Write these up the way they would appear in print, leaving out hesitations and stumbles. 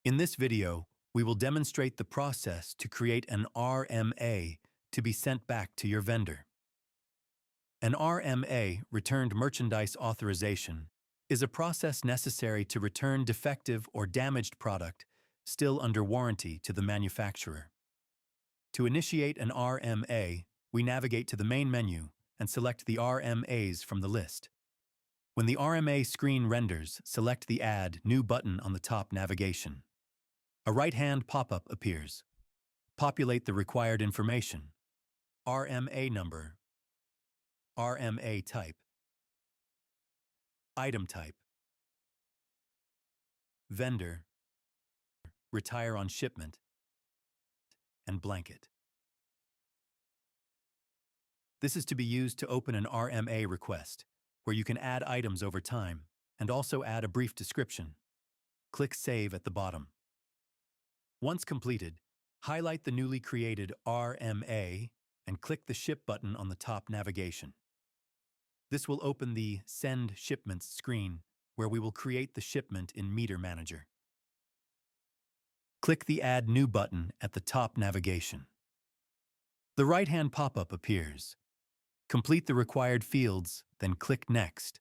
In this video, we will demonstrate the process to create an RMA to be sent back to your vendor. An RMA, Returned Merchandise Authorization, is a process necessary to return defective or damaged product still under warranty to the manufacturer. To initiate an RMA, we navigate to the main menu and select the RMAs from the list. When the RMA screen renders, select the Add New button on the top navigation. A right-hand pop-up appears. Populate the required information: RMA number, RMA type, item type, vendor, retire on shipment, and blanket. This is to be used to open an RMA request, where you can add items over time and also add a brief description. Click Save at the bottom. Once completed, highlight the newly created RMA and click the Ship button on the top navigation. This will open the Send Shipments screen, where we will create the shipment in Meter Manager. Click the Add New button at the top navigation. The right-hand pop-up appears. Complete the required fields, then click Next.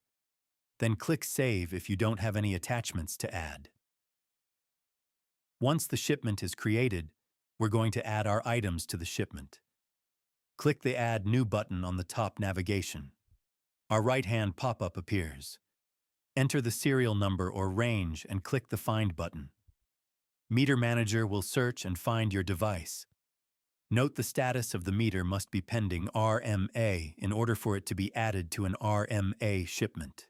Then click Save if you don't have any attachments to add. Once the shipment is created, we're going to add our items to the shipment. Click the Add New button on the top navigation. Our right-hand pop-up appears. Enter the serial number or range and click the Find button. Meter Manager will search and find your device. Note the status of the meter must be pending RMA in order for it to be added to an RMA shipment.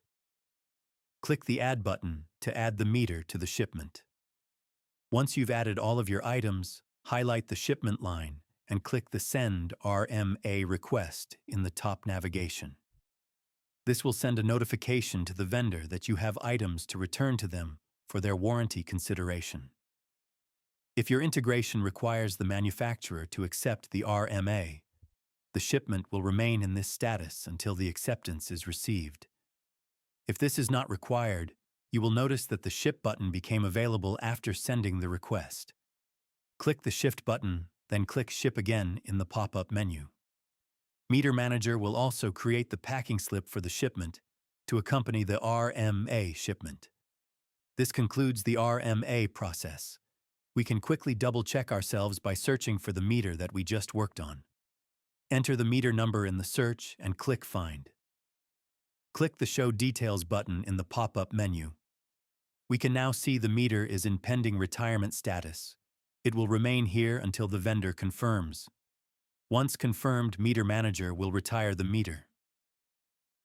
Click the Add button to add the meter to the shipment. Once you've added all of your items, highlight the shipment line and click the Send RMA request in the top navigation. This will send a notification to the vendor that you have items to return to them for their warranty consideration. If your integration requires the manufacturer to accept the RMA, the shipment will remain in this status until the acceptance is received. If this is not required, you will notice that the Ship button became available after sending the request. Click the Shift button, then click Ship again in the pop-up menu. Meter Manager will also create the packing slip for the shipment to accompany the RMA shipment. This concludes the RMA process. We can quickly double-check ourselves by searching for the meter that we just worked on. Enter the meter number in the search and click Find. Click the Show Details button in the pop-up menu. We can now see the meter is in pending retirement status. It will remain here until the vendor confirms. Once confirmed, Meter Manager will retire the meter.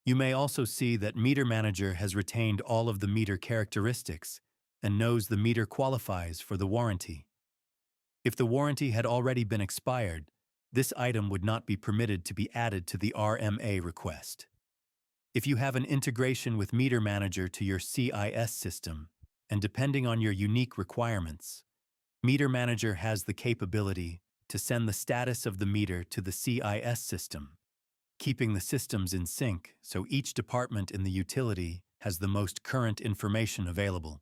You may also see that Meter Manager has retained all of the meter characteristics and knows the meter qualifies for the warranty. If the warranty had already been expired, this item would not be permitted to be added to the RMA request. If you have an integration with Meter Manager to your CIS system, and depending on your unique requirements, Meter Manager has the capability to send the status of the meter to the CIS system, keeping the systems in sync so each department in the utility has the most current information available.